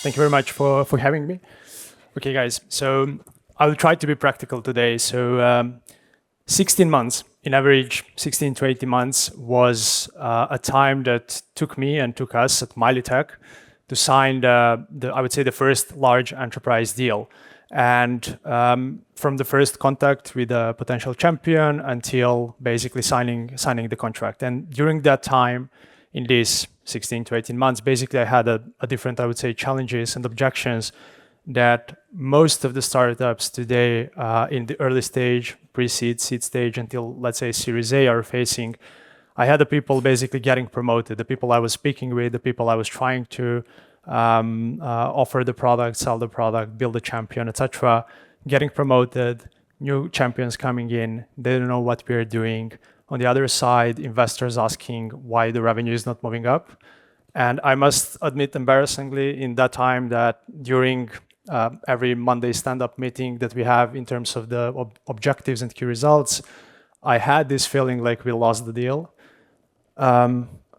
Thank you very much for having me. Okay, guys, so I will try to be practical today. So 16 months, in average, 16 to 18 months was a time that took me and took us at Mily Tech to sign I would say, the first large enterprise deal. And from the first contact with a potential champion until basically signing the contract. And during that time, in these 16 to 18 months, basically I had a different, I would say, challenges and objections that most of the startups today in the early stage, pre-seed, seed stage, until let's say Series A are facing. I had the people basically getting promoted, the people I was speaking with, the people I was trying to offer the product, sell the product, build a champion, etc. Getting promoted, new champions coming in, they don't know what we're doing. On the other side, investors asking why the revenue is not moving up. And I must admit, embarrassingly, in that time that during every Monday stand-up meeting that we have in terms of the objectives and key results, I had this feeling like we lost the deal.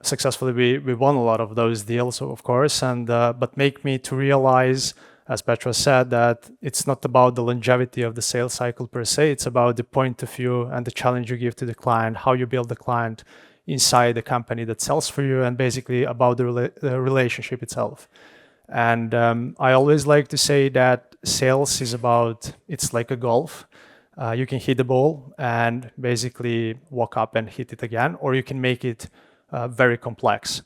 Successfully, we won a lot of those deals, of course, and but make me to realize, as Petra said, that it's not about the longevity of the sales cycle per se, it's about the point of view and the challenge you give to the client, how you build the client inside the company that sells for you, and basically about the relationship itself. And I always like to say that sales is about, it's like a golf. You can hit the ball and basically walk up and hit it again, or you can make it very complex.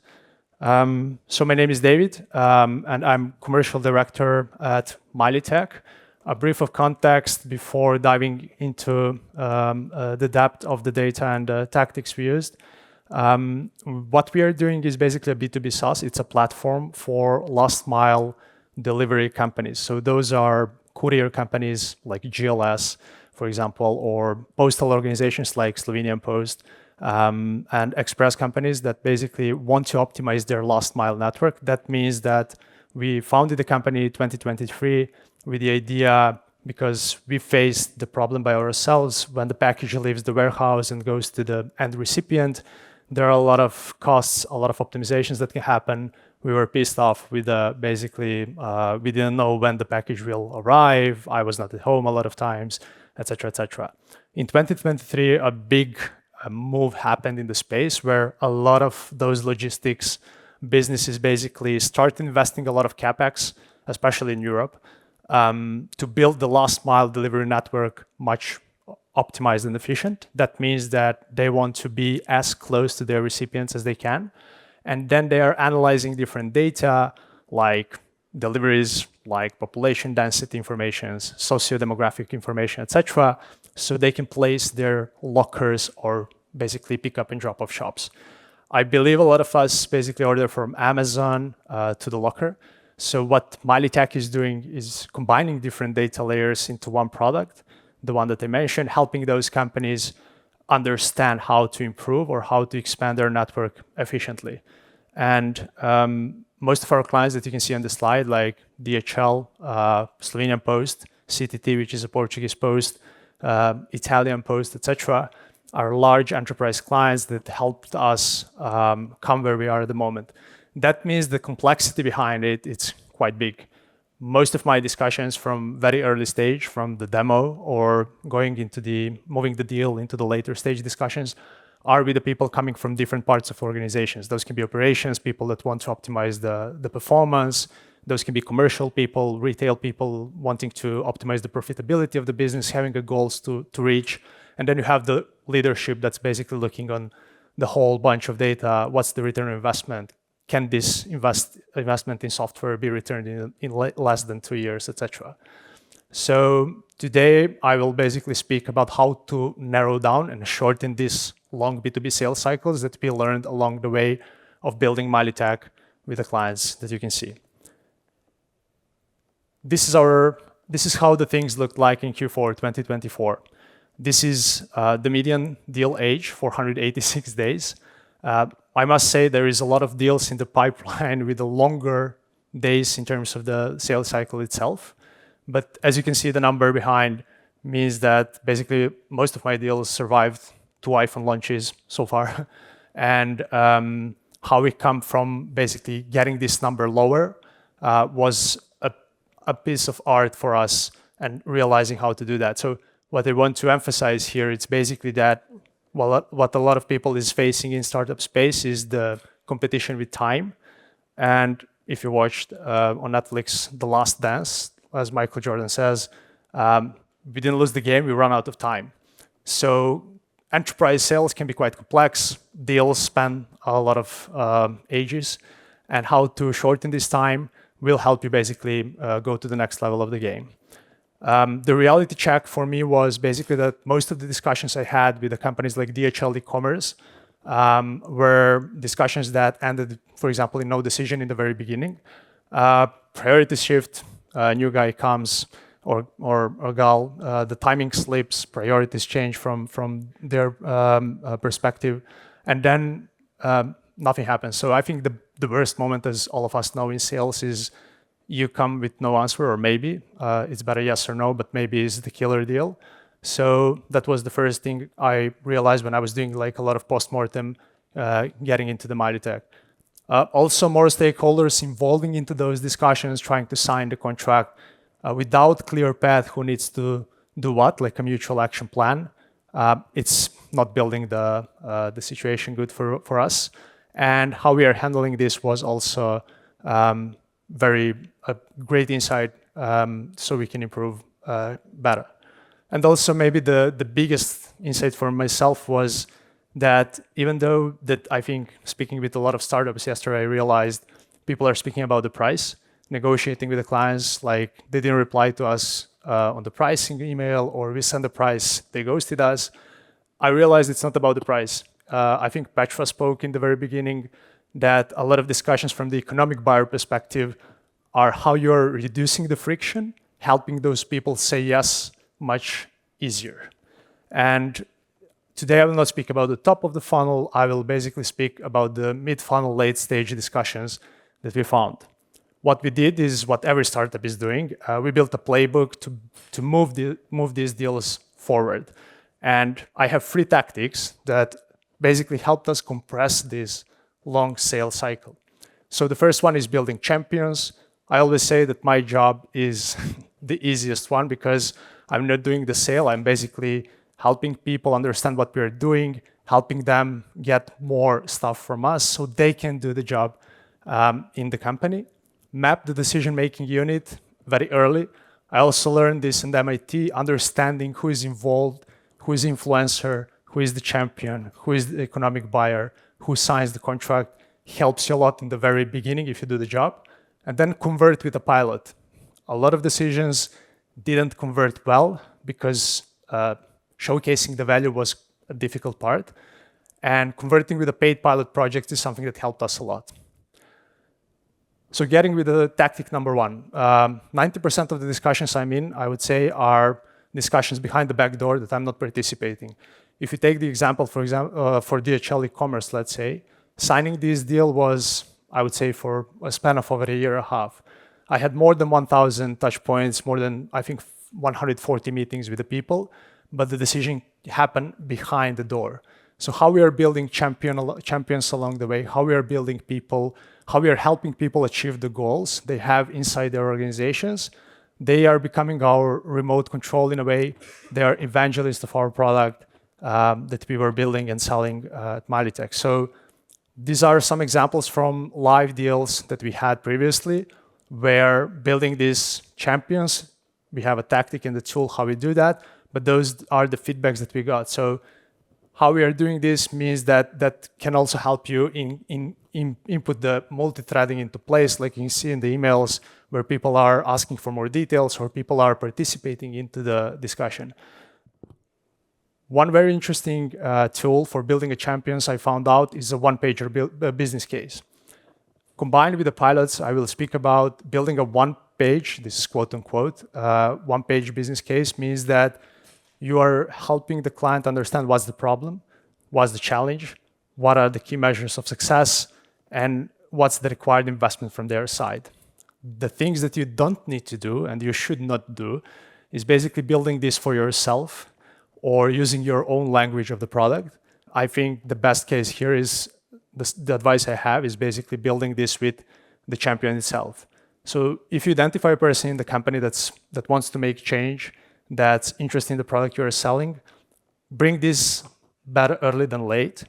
So my name is David, and I'm commercial director at Mily Tech. A brief of context before diving into the depth of the data and the tactics we used. What we are doing is basically a B2B SaaS. It's a platform for last mile delivery companies. So those are courier companies like GLS, for example, or postal organizations like Slovenian Post, and express companies that basically want to optimize their last mile network. That means that we founded the company in 2023 with the idea, because we faced the problem by ourselves when the package leaves the warehouse and goes to the end recipient. There are a lot of costs, a lot of optimizations that can happen. We were pissed off with basically, we didn't know when the package will arrive. I was not at home a lot of times, etc., etc. In 2023, a big move happened in the space where a lot of those logistics businesses basically start investing a lot of capex, especially in Europe, to build the last mile delivery network much optimized and efficient. That means that they want to be as close to their recipients as they can. And then they are analyzing different data like deliveries, like population density informations, socio-demographic information, etc., so they can place their lockers or basically pick up and drop off shops. I believe a lot of us basically order from Amazon to the locker. So what Mily Tech is doing is combining different data layers into one product, the one that I mentioned, helping those companies understand how to improve or how to expand their network efficiently. And most of our clients that you can see on the slide, like DHL, Slovenian Post, CTT, which is a Portuguese post, Italian Post, etc., are large enterprise clients that helped us come where we are at the moment. That means the complexity behind it, it's quite big. Most of my discussions from very early stage, from the demo or going into moving the deal into the later stage discussions, are with the people coming from different parts of organizations. Those can be operations, people that want to optimize the performance. Those can be commercial people, retail people wanting to optimize the profitability of the business, having a goals to reach. And then you have the leadership that's basically looking on the whole bunch of data. What's the return on investment? Can this investment in software be returned in less than 2 years, etc.? So today I will basically speak about how to narrow down and shorten these long B2B sales cycles that we learned along the way of building Mily Tech with the clients that you can see. This is how the things looked like in Q4 2024. This is the median deal age, 486 days. I must say there is a lot of deals in the pipeline with the longer days in terms of the sales cycle itself. But as you can see, the number behind means that basically most of my deals survived 2 iPhone launches so far. And how we come from basically getting this number lower was a piece of art for us and realizing how to do that. So what I want to emphasize here, it's basically that what a lot of people is facing in startup space is the competition with time. And if you watched on Netflix, The Last Dance, as Michael Jordan says, we didn't lose the game, we ran out of time. So enterprise sales can be quite complex. Deals span a lot of ages, and how to shorten this time will help you basically go to the next level of the game. The reality check for me was basically that most of the discussions I had with the companies like DHL e-commerce were discussions that ended, for example, in no decision in the very beginning. Priorities shift, a new guy comes, or gal, the timing slips, priorities change from their perspective, and then nothing happens. So I think the worst moment, as all of us know in sales, is you come with no answer, or maybe it's better yes or no, but maybe is the killer deal. So that was the first thing I realized when I was doing like a lot of postmortem, getting into the Mily Tech. Also, more stakeholders involving into those discussions, trying to sign the contract without clear path who needs to do what, like a mutual action plan. It's not building the situation good for us. And how we are handling this was also very great insight, so we can improve better. And also maybe the biggest insight for myself was that even though that I think speaking with a lot of startups yesterday, I realized people are speaking about the price, negotiating with the clients, like they didn't reply to us on the pricing email, or we send the price, they ghosted us. I realized it's not about the price. I think Petra spoke in the very beginning that a lot of discussions from the economic buyer perspective are how you're reducing the friction, helping those people say yes much easier. And today I will not speak about the top of the funnel. I will basically speak about the mid-funnel, late-stage discussions that we found. What we did is what every startup is doing. We built a playbook to move these deals forward. And I have 3 tactics that basically helped us compress this long sales cycle. So the first one is building champions. I always say that my job is the easiest one because I'm not doing the sale. I'm basically helping people understand what we're doing, helping them get more stuff from us so they can do the job in the company. Map the decision-making unit very early. I also learned this in MIT, understanding who is involved, who is the influencer, who is the champion, who is the economic buyer, who signs the contract, helps you a lot in the very beginning if you do the job. And then convert with a pilot. A lot of decisions didn't convert well because showcasing the value was a difficult part. And converting with a paid pilot project is something that helped us a lot. So getting with the tactic number 1, 90% of the discussions I'm in, I would say, are discussions behind the back door that I'm not participating. If you take the example, for DHL e-commerce, let's say, signing this deal was, I would say, for a span of over a year and a half. I had more than 1,000 touch points, more than, I think, 140 meetings with the people, but the decision happened behind the door. So how we are building champions along the way, how we are building people, how we are helping people achieve the goals they have inside their organizations. They are becoming our remote control in a way. They are evangelists of our product that we were building and selling at Mily Tech. So these are some examples from live deals that we had previously, where building these champions, we have a tactic and the tool how we do that, but those are the feedbacks that we got. So how we are doing this means that can also help you in input the multi-threading into place, like you can see in the emails where people are asking for more details or people are participating into the discussion. One very interesting tool for building a champions I found out is a one-pager business case. Combined with the pilots, I will speak about building a one-page, this is quote-unquote, one-page business case means that you are helping the client understand what's the problem, what's the challenge, what are the key measures of success, and what's the required investment from their side. The things that you don't need to do and you should not do is basically building this for yourself or using your own language of the product. I think the best case here is the advice I have is basically building this with the champion itself. So if you identify a person in the company that wants to make change, that's interested in the product you're selling, bring this better early than late,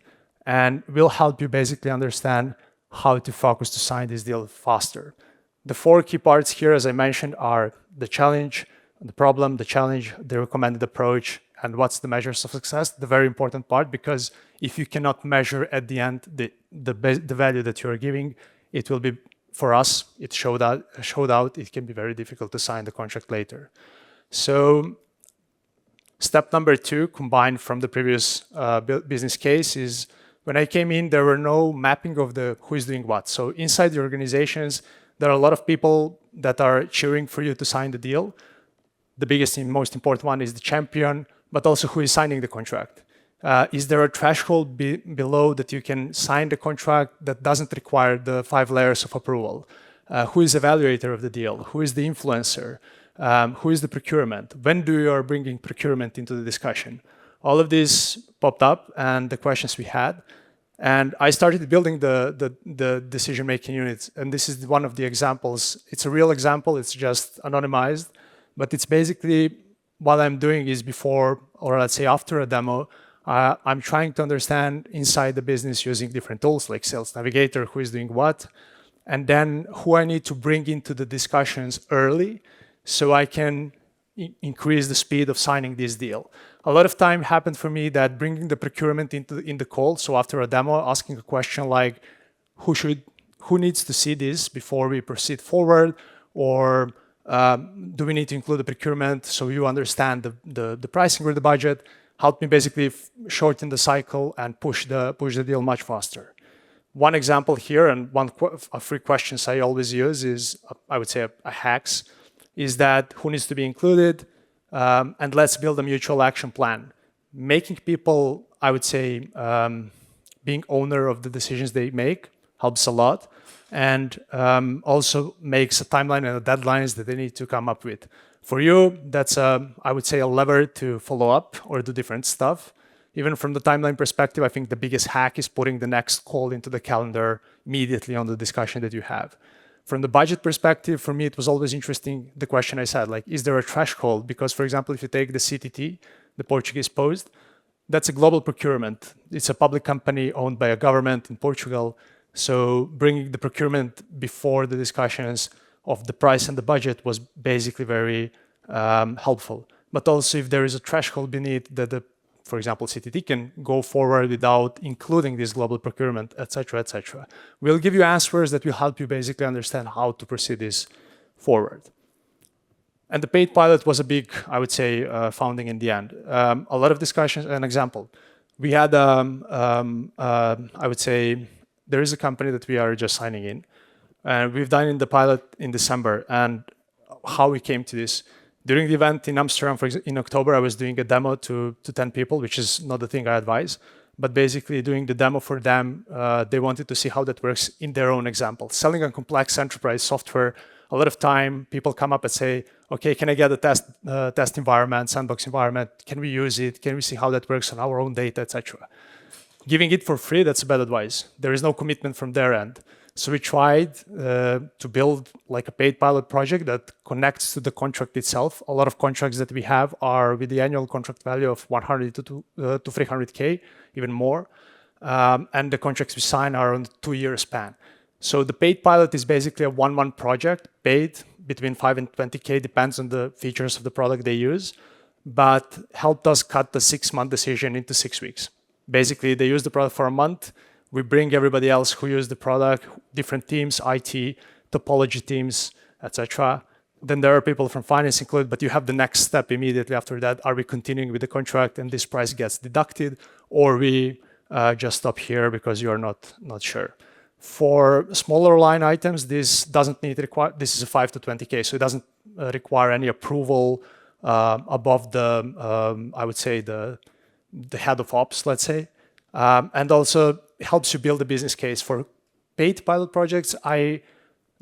and we'll help you basically understand how to focus to sign this deal faster. The 4 key parts here, as I mentioned, are the challenge, the problem, the challenge, the recommended approach, and what's the measures of success, the very important part, because if you cannot measure at the end the value that you're giving, it will be, for us, it showed out, it can be very difficult to sign the contract later. So step number 2, combined from the previous business case, is when I came in, there were no mapping of the who is doing what. So inside the organizations, there are a lot of people that are cheering for you to sign the deal. The biggest and most important one is the champion, but also who is signing the contract. Is there a threshold below that you can sign the contract that doesn't require the 5 layers of approval? Who is the evaluator of the deal? Who is the influencer? Who is the procurement? When do you are bringing procurement into the discussion? All of this popped up and the questions we had. And I started building the decision-making units. And this is one of the examples. It's a real example. It's just anonymized. But it's basically what I'm doing is before, or let's say after a demo, I'm trying to understand inside the business using different tools like Sales Navigator, who is doing what, and then who I need to bring into the discussions early so I can increase the speed of signing this deal. A lot of time happened for me that bringing the procurement in the call, so after a demo, asking a question like, who needs to see this before we proceed forward, or do we need to include the procurement so you understand the pricing or the budget? Helped me basically shorten the cycle and push the deal much faster. One example here, and one of 3 questions I always use is, I would say, a hacks, is that who needs to be included, and let's build a mutual action plan. Making people, I would say, being owner of the decisions they make helps a lot, and also makes a timeline and deadlines that they need to come up with. For you, that's, I would say, a lever to follow up or do different stuff. Even from the timeline perspective, I think the biggest hack is putting the next call into the calendar immediately on the discussion that you have. From the budget perspective, for me, it was always interesting, the question I said, like, is there a threshold? Because, for example, if you take the CTT, the Portuguese Post, that's a global procurement. It's a public company owned by a government in Portugal. So bringing the procurement before the discussions of the price and the budget was basically very helpful. But also if there is a threshold beneath that for example, CTT can go forward without including this global procurement, etc., etc. We'll give you answers that will help you basically understand how to proceed this forward. And the paid pilot was a big, I would say, founding in the end. A lot of discussions. An example, we had, I would say, there is a company that we are just signing in. And we've done in the pilot in December. And how we came to this. During the event in Amsterdam, for example, in October, I was doing a demo to 10 people, which is not the thing I advise. But basically doing the demo for them, they wanted to see how that works in their own example. Selling a complex enterprise software, a lot of time people come up and say, okay, can I get a test environment, sandbox environment? Can we use it? Can we see how that works on our own data, etc.? Giving it for free, that's bad advice. There is no commitment from their end. So we tried to build like a paid pilot project that connects to the contract itself. A lot of contracts that we have are with the annual contract value of 100 to 300K, even more. And the contracts we sign are on a 2-year span. So the paid pilot is basically a one-month project, paid between 5 and 20K, depends on the features of the product they use, but helped us cut the 6-month decision into 6 weeks. Basically, they use the product for a month. We bring everybody else who use the product, different teams, IT, topology teams, etc. Then there are people from finance included, but you have the next step immediately after that. Are we continuing with the contract and this price gets deducted, or we just stop here because you are not sure? For smaller line items, this doesn't need require. This is a 5 to 20K, so it doesn't require any approval above the, I would say, the head of ops, let's say, and also helps you build a business case. For paid pilot projects, I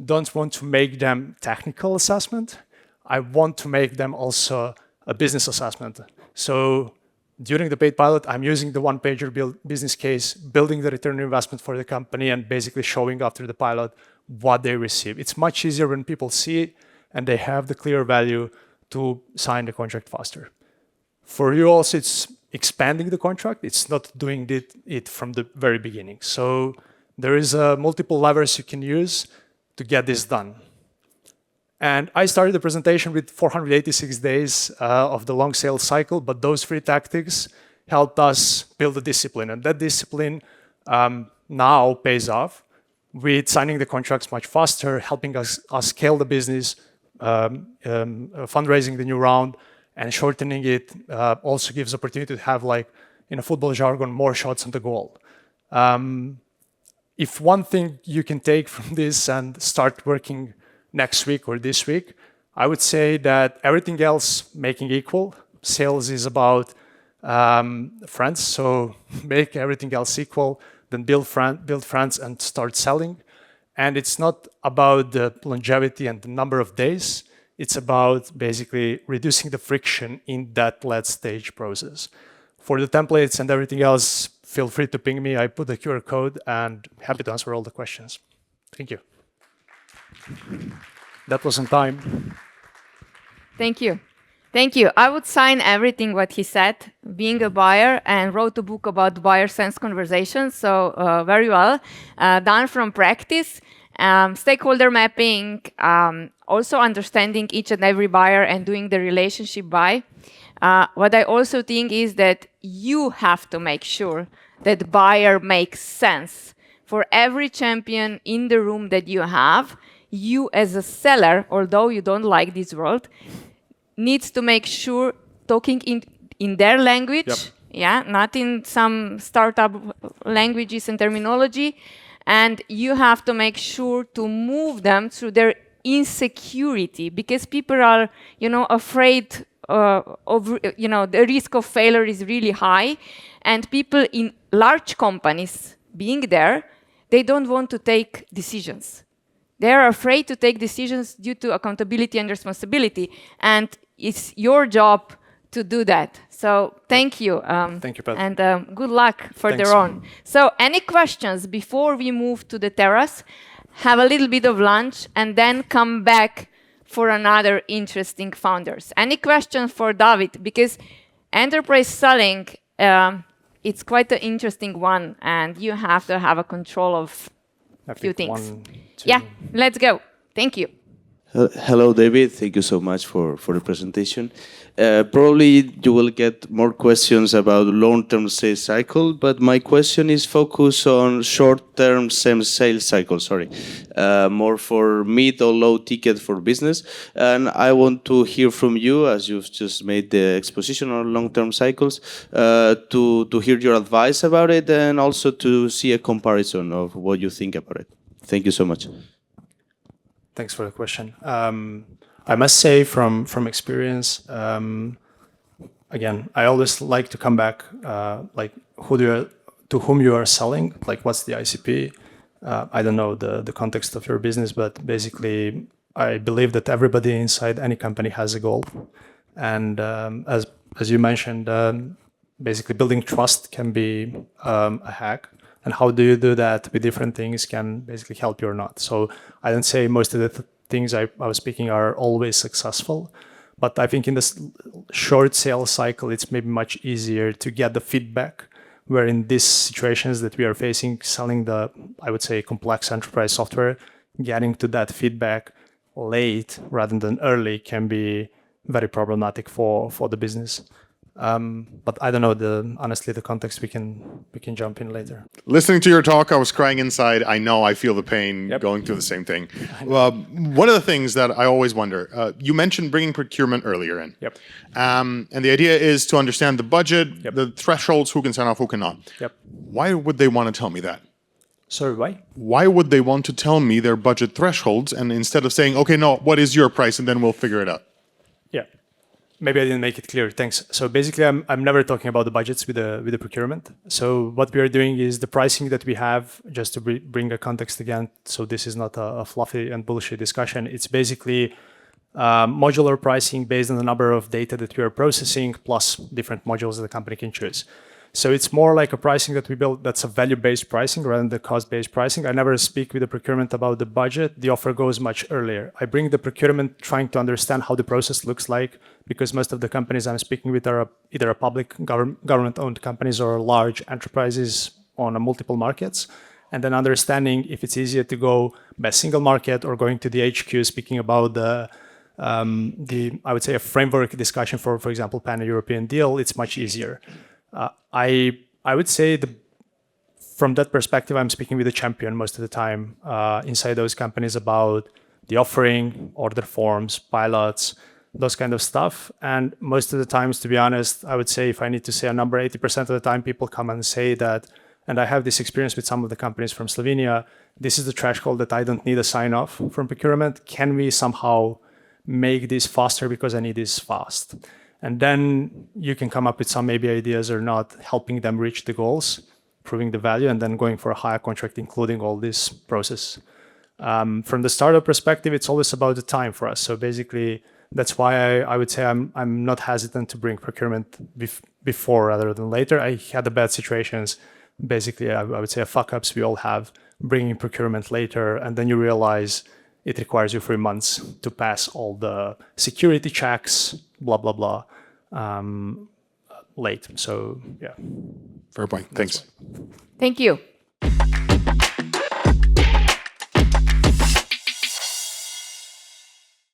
don't want to make them technical assessment. I want to make them also a business assessment. So during the paid pilot, I'm using the one-pager business case, building the return on investment for the company, and basically showing after the pilot what they receive. It's much easier when people see it and they have the clear value to sign the contract faster. For you also, it's expanding the contract. It's not doing it from the very beginning. So there is multiple levers you can use to get this done. And I started the presentation with 486 days of the long sales cycle, but those 3 tactics helped us build a discipline. And that discipline now pays off with signing the contracts much faster, helping us scale the business, fundraising the new round, and shortening it also gives opportunity to have, like in a football jargon, more shots on the goal. If one thing you can take from this and start working next week or this week, I would say that everything else making equal. Sales is about friends, so make everything else equal, then build friends and start selling. And it's not about the longevity and the number of days. It's about basically reducing the friction in that late stage process. For the templates and everything else, feel free to ping me. I put the QR code and happy to answer all the questions. Thank you. That was on time. Thank you. Thank you. I would sign everything what he said, being a buyer, and wrote a book about buyer sense conversations. So very well done from practice. Stakeholder mapping, also understanding each and every buyer and doing the relationship buy. What I also think is that you have to make sure that buyer makes sense. For every champion in the room that you have, you as a seller, although you don't like this world, needs to make sure talking in their language, yep. Yeah, not in some startup languages and terminology, and you have to make sure to move them through their insecurity, because people are, afraid of, the risk of failure is really high, and people in large companies being there, they don't want to take decisions. They're afraid to take decisions due to accountability and responsibility, and it's your job to do that. So thank you. Thank you, Pat. And good luck for their own. So any questions before we move to the terrace? Have a little bit of lunch and then come back for another interesting founders. Any questions for David? Because enterprise selling, it's quite an interesting one, and you have to have a control of a few things. Yeah, let's go. Thank you. Hello, David. Thank you so much for the presentation. Probably you will get more questions about long-term sales cycle, but my question is focused on short-term sales cycle, more for mid or low ticket for business. And I want to hear from you, as you've just made the exposition on long-term cycles, to hear your advice about it and also to see a comparison of what you think about it. Thank you so much. Thanks for the question. I must say from experience, again, I always like to come back, like to whom you are selling, like what's the ICP. I don't know the context of your business, but basically I believe that everybody inside any company has a goal. And as you mentioned, basically building trust can be a hack. And how do you do that with different things can basically help you or not. So I don't say most of the things I was speaking are always successful, but I think in this short sales cycle, it's maybe much easier to get the feedback, where in these situations that we are facing, selling the, I would say, complex enterprise software, getting to that feedback late rather than early can be very problematic for the business. But I don't know, honestly, the context we can jump in later. Listening to your talk, I was crying inside. I know, I feel the pain going through the same thing. One of the things that I always wonder, you mentioned bringing procurement earlier in. Yep. And the idea is to understand the budget, the thresholds, who can sign off, who cannot. Yep. Why would they want to tell me that? Sorry, why? Why would they want to tell me their budget thresholds, and instead of saying, okay, no, what is your price, and then we'll figure it out? Yeah. Maybe I didn't make it clear. Thanks. So basically, I'm never talking about the budgets with the procurement. So what we are doing is the pricing that we have, just to bring a context again. So this is not a fluffy and bullshit discussion. It's basically modular pricing based on the number of data that we are processing, plus different modules that the company can choose. So it's more like a pricing that we build that's a value-based pricing rather than the cost-based pricing. I never speak with the procurement about the budget. The offer goes much earlier. I bring the procurement trying to understand how the process looks like, because most of the companies I'm speaking with are either a public government-owned companies or large enterprises on multiple markets. And then understanding if it's easier to go by a single market or going to the HQ, speaking about the I would say a framework discussion for example, pan-European deal, it's much easier. I would say from that perspective, I'm speaking with the champion most of the time inside those companies about the offering, order forms, pilots, those kind of stuff. And most of the times, to be honest, I would say if I need to say a number, 80% of the time people come and say that, and I have this experience with some of the companies from Slovenia, this is the threshold that I don't need a sign-off from procurement. Can we somehow make this faster because I need this fast? And then you can come up with some maybe ideas or not, helping them reach the goals, proving the value, and then going for a higher contract, including all this process. From the startup perspective, it's always about the time for us. So basically, that's why I would say I'm not hesitant to bring procurement before rather than later. I had the bad situations. Basically, I would say fuck-ups we all have, bringing procurement later, and then you realize it requires you 3 months to pass all the security checks, blah, blah, blah, late. So, yeah. Fair point. Thanks. Thank you.